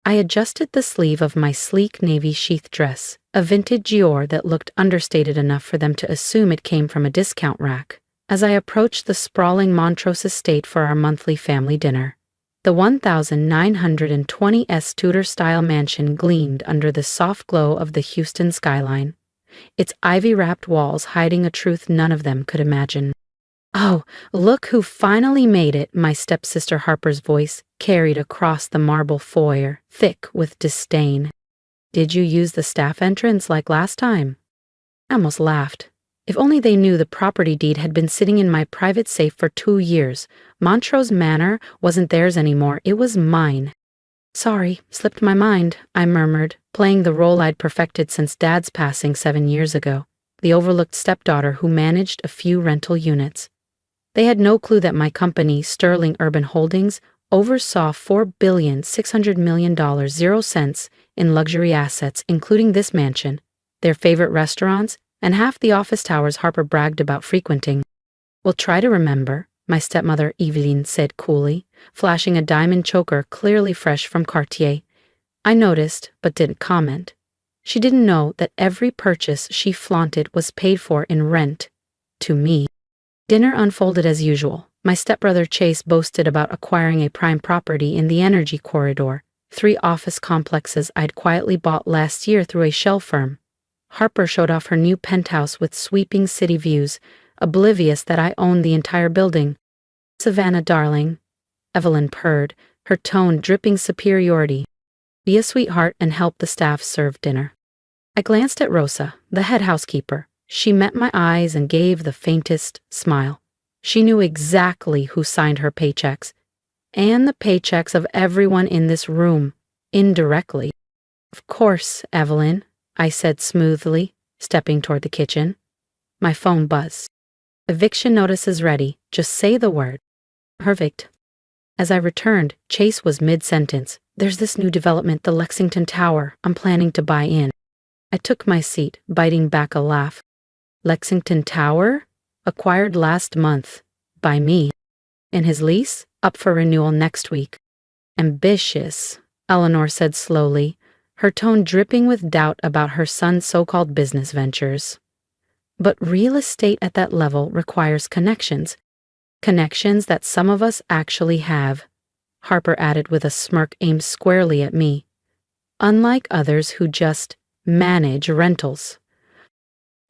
I adjusted the sleeve of my sleek navy sheath dress, a vintage Dior that looked understated enough for them to assume it came from a discount rack, as I approached the sprawling Montrose estate for our monthly family dinner. The 1920s Tudor-style mansion gleamed under the soft glow of the Houston skyline, its ivy-wrapped walls hiding a truth none of them could imagine. "Oh, look who finally made it," my stepsister Harper's voice carried across the marble foyer, thick with disdain. "Did you use the staff entrance like last time?" I almost laughed. If only they knew the property deed had been sitting in my private safe for 2 years. Montrose Manor wasn't theirs anymore, it was mine. "Sorry, slipped my mind," I murmured, playing the role I'd perfected since Dad's passing 7 years ago, the overlooked stepdaughter who managed a few rental units. They had no clue that my company, Sterling Urban Holdings, oversaw $4,600,000,000 0 cents in luxury assets, including this mansion, their favorite restaurants, and half the office towers Harper bragged about frequenting. "We'll try to remember," my stepmother Eveline said coolly, flashing a diamond choker clearly fresh from Cartier. I noticed, but didn't comment. She didn't know that every purchase she flaunted was paid for in rent. To me. Dinner unfolded as usual. My stepbrother Chase boasted about acquiring a prime property in the energy corridor, 3 office complexes I'd quietly bought last year through a shell firm. Harper showed off her new penthouse with sweeping city views, oblivious that I owned the entire building. "Savannah, darling," Evelyn purred, her tone dripping superiority. "Be a sweetheart and help the staff serve dinner." I glanced at Rosa, the head housekeeper. She met my eyes and gave the faintest smile. She knew exactly who signed her paychecks, and the paychecks of everyone in this room, indirectly. "Of course, Evelyn," I said smoothly, stepping toward the kitchen. My phone buzzed. "Eviction notice is ready. Just say the word." "Perfect." As I returned, Chase was mid-sentence. "There's this new development, the Lexington Tower. I'm planning to buy in." I took my seat, biting back a laugh. Lexington Tower? Acquired last month. By me. And his lease? Up for renewal next week. "Ambitious," Eleanor said slowly, her tone dripping with doubt about her son's so-called business ventures. "But real estate at that level requires connections. Connections that some of us actually have," Harper added with a smirk aimed squarely at me. "Unlike others who just manage rentals.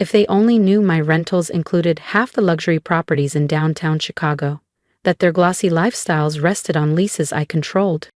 If they only knew my rentals included half the luxury properties in downtown Chicago, that their glossy lifestyles rested on leases I controlled."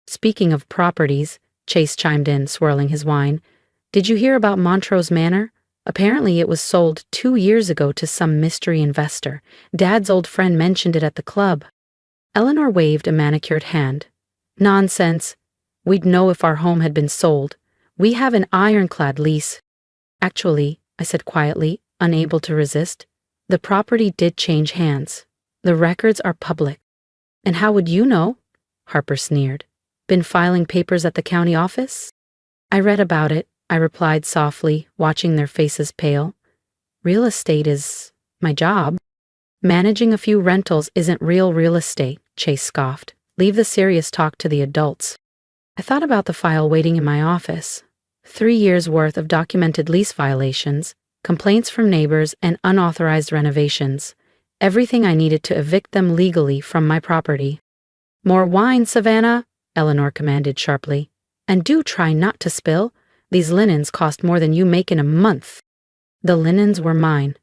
"Speaking of properties," Chase chimed in, swirling his wine, "did you hear about Montrose Manor? Apparently it was sold 2 years ago to some mystery investor. Dad's old friend mentioned it at the club." Eleanor waved a manicured hand. "Nonsense. We'd know if our home had been sold. We have an ironclad lease." "Actually," I said quietly, unable to resist, "the property did change hands. The records are public." "And how would you know?" Harper sneered. "Been filing papers at the county office?" "I read about it," I replied softly, watching their faces pale. "Real estate is my job." "Managing a few rentals isn't real estate," Chase scoffed. "Leave the serious talk to the adults." I thought about the file waiting in my office. 3 years' worth of documented lease violations, complaints from neighbors, and unauthorized renovations. Everything I needed to evict them legally from my property. "More wine, Savannah," Eleanor commanded sharply. "And do try not to spill. These linens cost more than you make in a month." The linens were mine.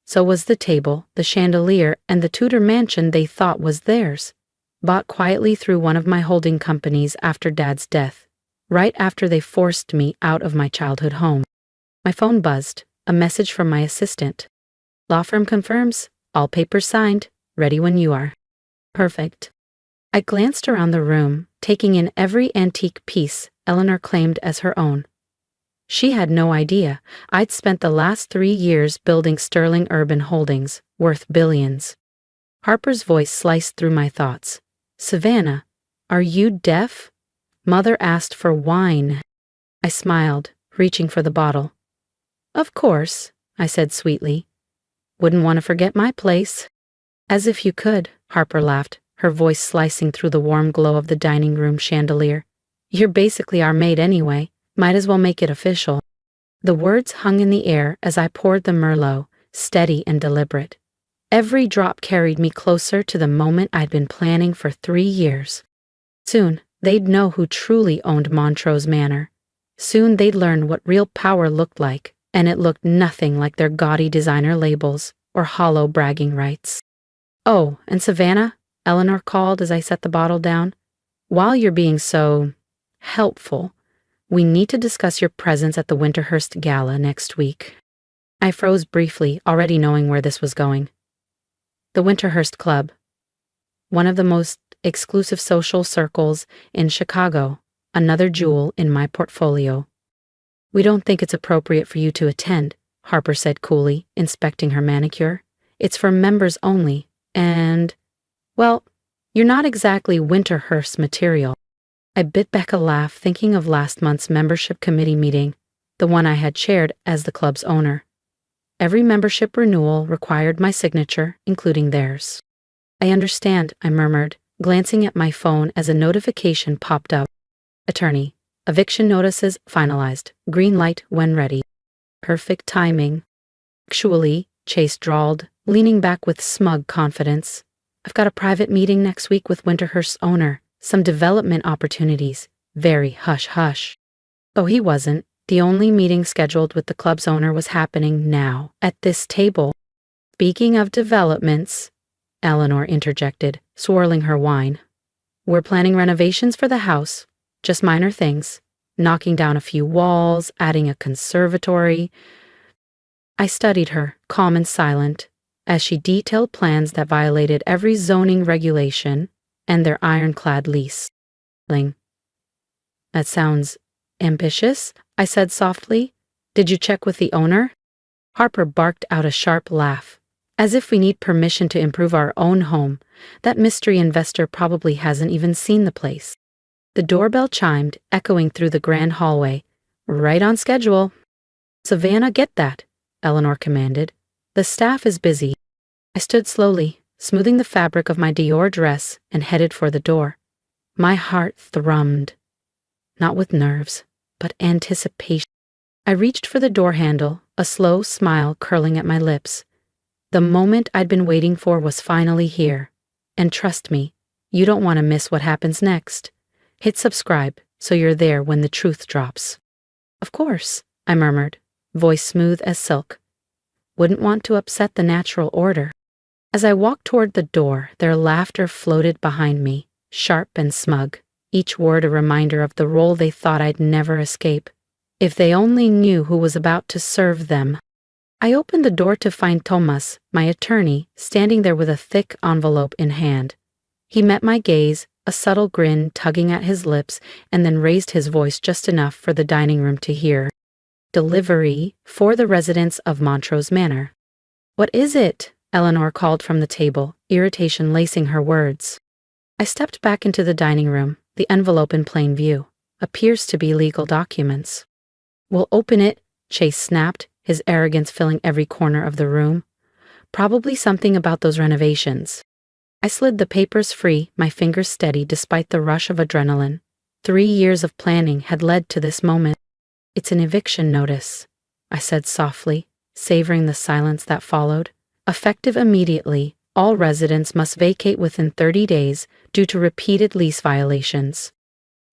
So was the table, the chandelier, and the Tudor mansion they thought was theirs. Bought quietly through one of my holding companies after Dad's death, right after they forced me out of my childhood home. My phone buzzed, a message from my assistant. "Law firm confirms. All papers signed. Ready when you are." Perfect. I glanced around the room, taking in every antique piece Eleanor claimed as her own. She had no idea I'd spent the last 3 years building Sterling Urban Holdings, worth billions. Harper's voice sliced through my thoughts. "Savannah, are you deaf? Mother asked for wine." I smiled, reaching for the bottle. "Of course," I said sweetly. "Wouldn't want to forget my place." "As if you could," Harper laughed, her voice slicing through the warm glow of the dining room chandelier. You're basically our maid anyway, might as well make it official. The words hung in the air as I poured the Merlot, steady and deliberate. Every drop carried me closer to the moment I'd been planning for 3 years. Soon, they'd know who truly owned Montrose Manor. Soon they'd learn what real power looked like, and it looked nothing like their gaudy designer labels or hollow bragging rights. "Oh, and Savannah," Eleanor called as I set the bottle down, "while you're being so helpful, we need to discuss your presence at the Winterhurst Gala next week." I froze briefly, already knowing where this was going. The Winterhurst Club, one of the most exclusive social circles in Chicago, another jewel in my portfolio. "We don't think it's appropriate for you to attend," Harper said coolly, inspecting her manicure. "It's for members only, and, well, you're not exactly Winterhurst material." I bit back a laugh, thinking of last month's membership committee meeting, the one I had chaired as the club's owner. Every membership renewal required my signature, including theirs. "I understand," I murmured, glancing at my phone as a notification popped up. "Attorney, eviction notices finalized. Green light when ready." Perfect timing. "Actually," Chase drawled, leaning back with smug confidence, "I've got a private meeting next week with Winterhurst's owner. Some development opportunities. Very hush-hush." Oh, he wasn't. The only meeting scheduled with the club's owner was happening now, at this table. "Speaking of developments," Eleanor interjected, swirling her wine, "we're planning renovations for the house. Just minor things. Knocking down a few walls, adding a conservatory." I studied her, calm and silent, as she detailed plans that violated every zoning regulation and their ironclad lease. "That sounds ambitious," I said softly. "Did you check with the owner?" Harper barked out a sharp laugh. "As if we need permission to improve our own home. That mystery investor probably hasn't even seen the place." The doorbell chimed, echoing through the grand hallway. "Right on schedule." "Savannah, get that," Eleanor commanded. "The staff is busy." I stood slowly, smoothing the fabric of my Dior dress, and headed for the door. My heart thrummed. Not with nerves, but anticipation. I reached for the door handle, a slow smile curling at my lips. The moment I'd been waiting for was finally here. And trust me, you don't want to miss what happens next. Hit subscribe so you're there when the truth drops. "Of course," I murmured, voice smooth as silk. "Wouldn't want to upset the natural order." As I walked toward the door, their laughter floated behind me, sharp and smug, each word a reminder of the role they thought I'd never escape. If they only knew who was about to serve them. I opened the door to find Thomas, my attorney, standing there with a thick envelope in hand. He met my gaze, a subtle grin tugging at his lips, and then raised his voice just enough for the dining room to hear. "Delivery for the residents of Montrose Manor." "What is it?" Eleanor called from the table, irritation lacing her words. I stepped back into the dining room, the envelope in plain view. Appears to be legal documents. "We'll open it," Chase snapped, his arrogance filling every corner of the room. "Probably something about those renovations." I slid the papers free, my fingers steady despite the rush of adrenaline. 3 years of planning had led to this moment. "It's an eviction notice," I said softly, savoring the silence that followed. "Effective immediately, all residents must vacate within 30 days due to repeated lease violations."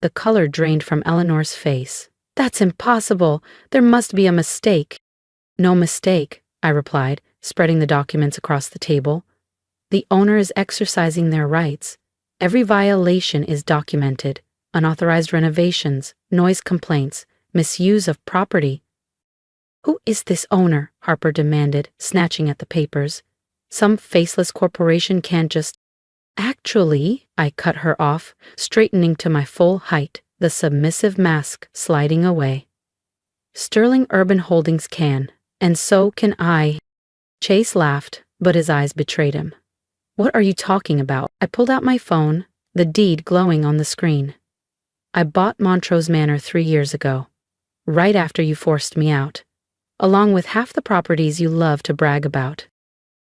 The color drained from Eleanor's face. "That's impossible. There must be a mistake." "No mistake," I replied, spreading the documents across the table. "The owner is exercising their rights. Every violation is documented. Unauthorized renovations, noise complaints, misuse of property." "Who is this owner?" Harper demanded, snatching at the papers. "Some faceless corporation can't just—" "Actually," I cut her off, straightening to my full height, the submissive mask sliding away. "Sterling Urban Holdings can, and so can I." Chase laughed, but his eyes betrayed him. "What are you talking about?" I pulled out my phone, the deed glowing on the screen. "I bought Montrose Manor 3 years ago, right after you forced me out, along with half the properties you love to brag about."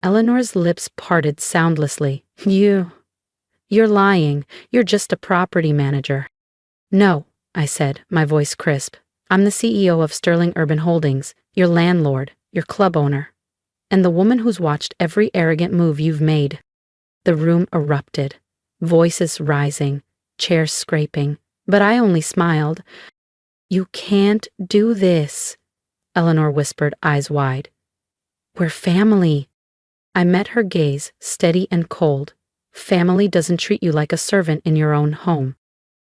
Eleanor's lips parted soundlessly. You're lying. You're just a property manager." "No," I said, my voice crisp. I'm the CEO of Sterling Urban Holdings, your landlord, your club owner, and the woman who's watched every arrogant move you've made. The room erupted, voices rising, chairs scraping, but I only smiled. You can't do this, Eleanor whispered, eyes wide. We're family. I met her gaze, steady and cold. Family doesn't treat you like a servant in your own home.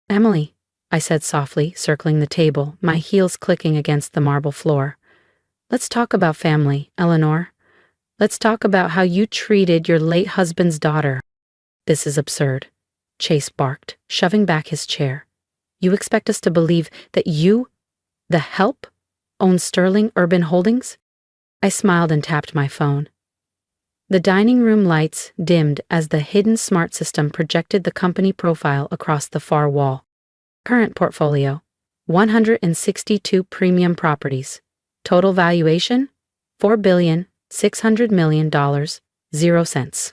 Emily, I said softly, circling the table, my heels clicking against the marble floor. Let's talk about family, Eleanor. Let's talk about how you treated your late husband's daughter. This is absurd, Chase barked, shoving back his chair. You expect us to believe that you, the help, own Sterling Urban Holdings? I smiled and tapped my phone. The dining room lights dimmed as the hidden smart system projected the company profile across the far wall. Current portfolio, 162 premium properties. Total valuation, $4,600,000,000, 0 cents.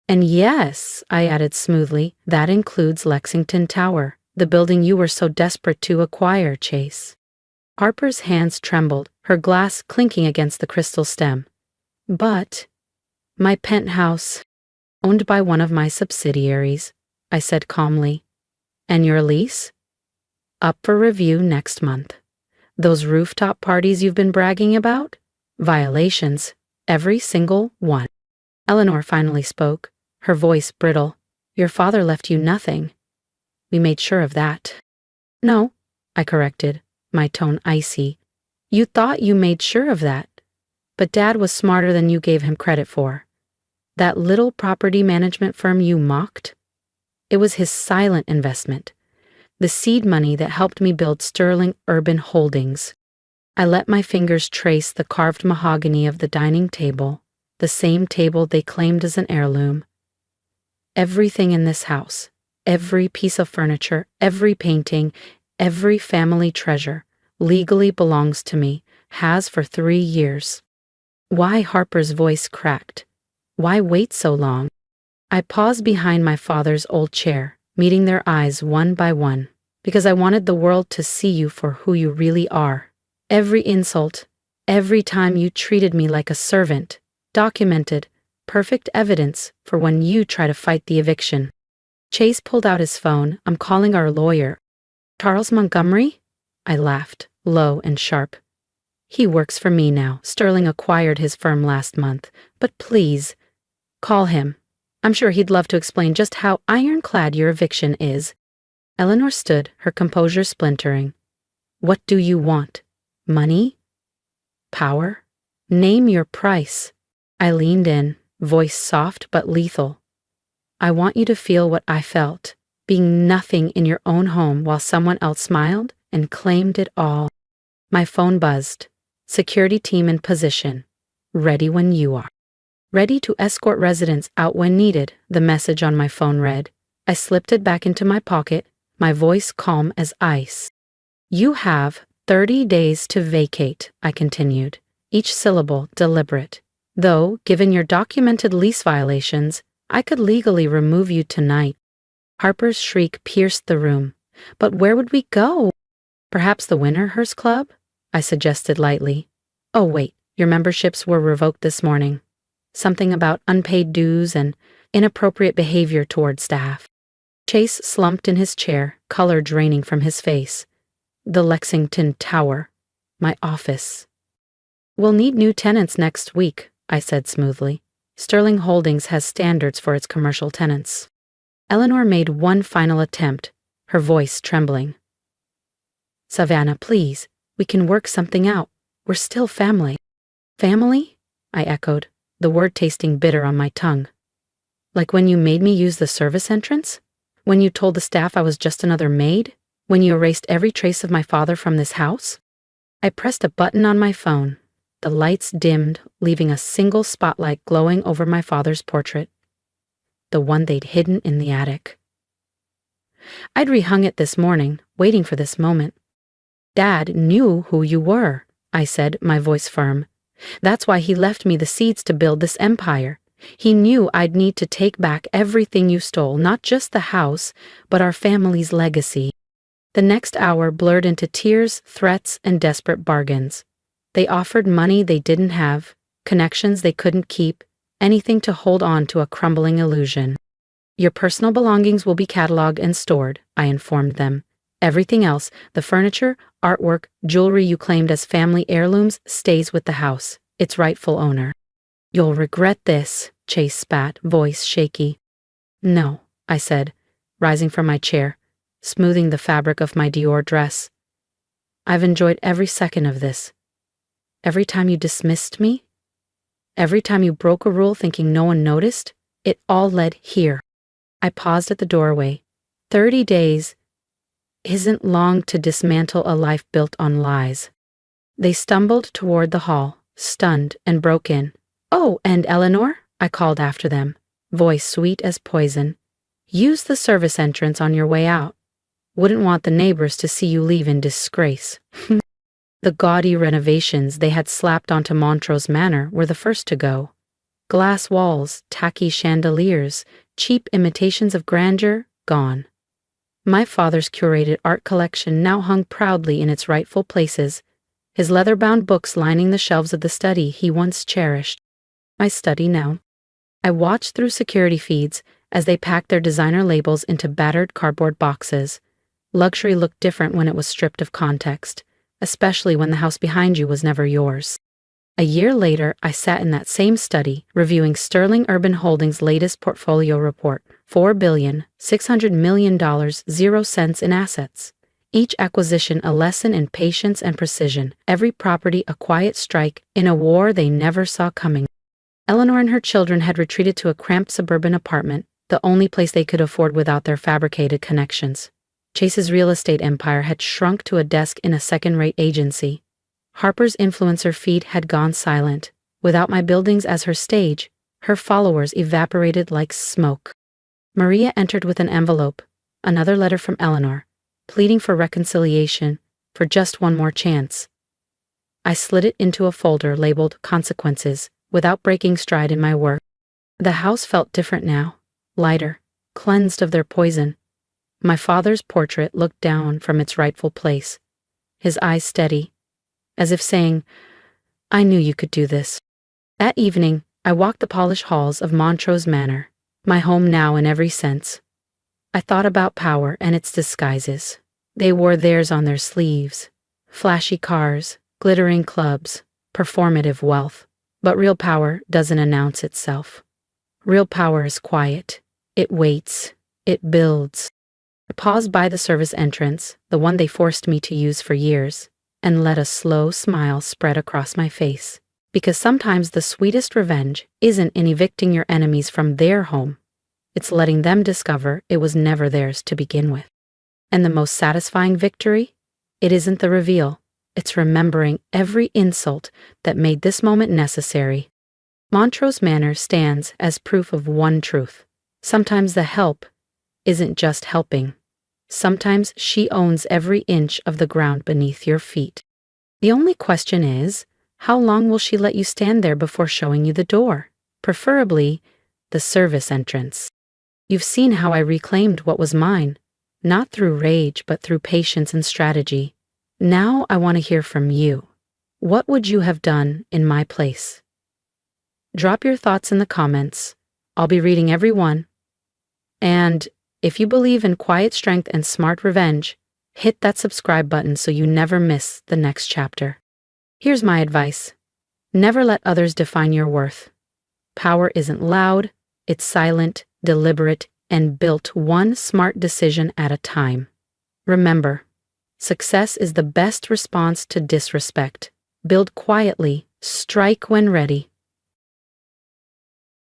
And yes, I added smoothly, that includes Lexington Tower, the building you were so desperate to acquire, Chase. Harper's hands trembled, her glass clinking against the crystal stem. But my penthouse, owned by one of my subsidiaries, I said calmly. And your lease? Up for review next month. Those rooftop parties you've been bragging about? Violations, every single one. Eleanor finally spoke, her voice brittle. Your father left you nothing. We made sure of that. No, I corrected, my tone icy. You thought you made sure of that. But Dad was smarter than you gave him credit for. That little property management firm you mocked? It was his silent investment. The seed money that helped me build Sterling Urban Holdings. I let my fingers trace the carved mahogany of the dining table, the same table they claimed as an heirloom. Everything in this house, every piece of furniture, every painting, every family treasure, legally belongs to me, has for 3 years. Why? Harper's voice cracked. Why wait so long? I paused behind my father's old chair, meeting their eyes one by one, because I wanted the world to see you for who you really are. Every insult, every time you treated me like a servant, documented, perfect evidence for when you try to fight the eviction. Chase pulled out his phone. I'm calling our lawyer. Charles Montgomery? I laughed, low and sharp. He works for me now. Sterling acquired his firm last month. But please, call him. I'm sure he'd love to explain just how ironclad your eviction is. Eleanor stood, her composure splintering. What do you want? Money? Power? Name your price. I leaned in, voice soft but lethal. I want you to feel what I felt, being nothing in your own home while someone else smiled and claimed it all. My phone buzzed. Security team in position. Ready when you are. Ready to escort residents out when needed, the message on my phone read. I slipped it back into my pocket, my voice calm as ice. You have 30 days to vacate, I continued, each syllable deliberate. Though, given your documented lease violations, I could legally remove you tonight. Harper's shriek pierced the room. But where would we go? Perhaps the Winterhurst Club? I suggested lightly. Oh wait, your memberships were revoked this morning. Something about unpaid dues and inappropriate behavior toward staff. Chase slumped in his chair, color draining from his face. The Lexington Tower. My office. We'll need new tenants next week, I said smoothly. Sterling Holdings has standards for its commercial tenants. Eleanor made one final attempt, her voice trembling. Savannah, please, we can work something out. We're still family. Family? I echoed, the word tasting bitter on my tongue. Like when you made me use the service entrance? When you told the staff I was just another maid? When you erased every trace of my father from this house? I pressed a button on my phone. The lights dimmed, leaving a single spotlight glowing over my father's portrait. The one they'd hidden in the attic. I'd rehung it this morning, waiting for this moment. Dad knew who you were, I said, my voice firm. That's why he left me the seeds to build this empire. He knew I'd need to take back everything you stole, not just the house, but our family's legacy. The next hour blurred into tears, threats, and desperate bargains. They offered money they didn't have, connections they couldn't keep, anything to hold on to a crumbling illusion. Your personal belongings will be cataloged and stored, I informed them. Everything else, the furniture, artwork, jewelry you claimed as family heirlooms, stays with the house, its rightful owner. You'll regret this, Chase spat, voice shaky. No, I said, rising from my chair, smoothing the fabric of my Dior dress. I've enjoyed every second of this. Every time you dismissed me, every time you broke a rule thinking no one noticed, it all led here. I paused at the doorway. 30 days isn't long to dismantle a life built on lies. They stumbled toward the hall, stunned, and broke in. Oh, and Eleanor? I called after them, voice sweet as poison. Use the service entrance on your way out. Wouldn't want the neighbors to see you leave in disgrace. The gaudy renovations they had slapped onto Montrose Manor were the first to go. Glass walls, tacky chandeliers, cheap imitations of grandeur, gone. My father's curated art collection now hung proudly in its rightful places, his leather-bound books lining the shelves of the study he once cherished. My study now. I watched through security feeds as they packed their designer labels into battered cardboard boxes. Luxury looked different when it was stripped of context, especially when the house behind you was never yours. A year later, I sat in that same study, reviewing Sterling Urban Holdings' latest portfolio report, $4,600,000,000, 0 cents in assets. Each acquisition a lesson in patience and precision, every property a quiet strike in a war they never saw coming. Eleanor and her children had retreated to a cramped suburban apartment, the only place they could afford without their fabricated connections. Chase's real estate empire had shrunk to a desk in a second-rate agency. Harper's influencer feed had gone silent. Without my buildings as her stage, her followers evaporated like smoke. Maria entered with an envelope, another letter from Eleanor, pleading for reconciliation, for just one more chance. I slid it into a folder labeled Consequences, without breaking stride in my work. The house felt different now, lighter, cleansed of their poison. My father's portrait looked down from its rightful place, his eyes steady, as if saying, I knew you could do this. That evening, I walked the polished halls of Montrose Manor, my home now in every sense. I thought about power and its disguises. They wore theirs on their sleeves. Flashy cars, glittering clubs, performative wealth. But real power doesn't announce itself. Real power is quiet. It waits. It builds. I paused by the service entrance, the one they forced me to use for years, and let a slow smile spread across my face. Because sometimes the sweetest revenge isn't in evicting your enemies from their home. It's letting them discover it was never theirs to begin with. And the most satisfying victory? It isn't the reveal. It's remembering every insult that made this moment necessary. Montrose Manor stands as proof of one truth. Sometimes the help isn't just helping. Sometimes she owns every inch of the ground beneath your feet. The only question is, how long will she let you stand there before showing you the door? Preferably, the service entrance. You've seen how I reclaimed what was mine, not through rage but through patience and strategy. Now I want to hear from you. What would you have done in my place? Drop your thoughts in the comments. I'll be reading every one. And if you believe in quiet strength and smart revenge, hit that subscribe button so you never miss the next chapter. Here's my advice. Never let others define your worth. Power isn't loud, it's silent, deliberate, and built one smart decision at a time. Remember, success is the best response to disrespect. Build quietly, strike when ready.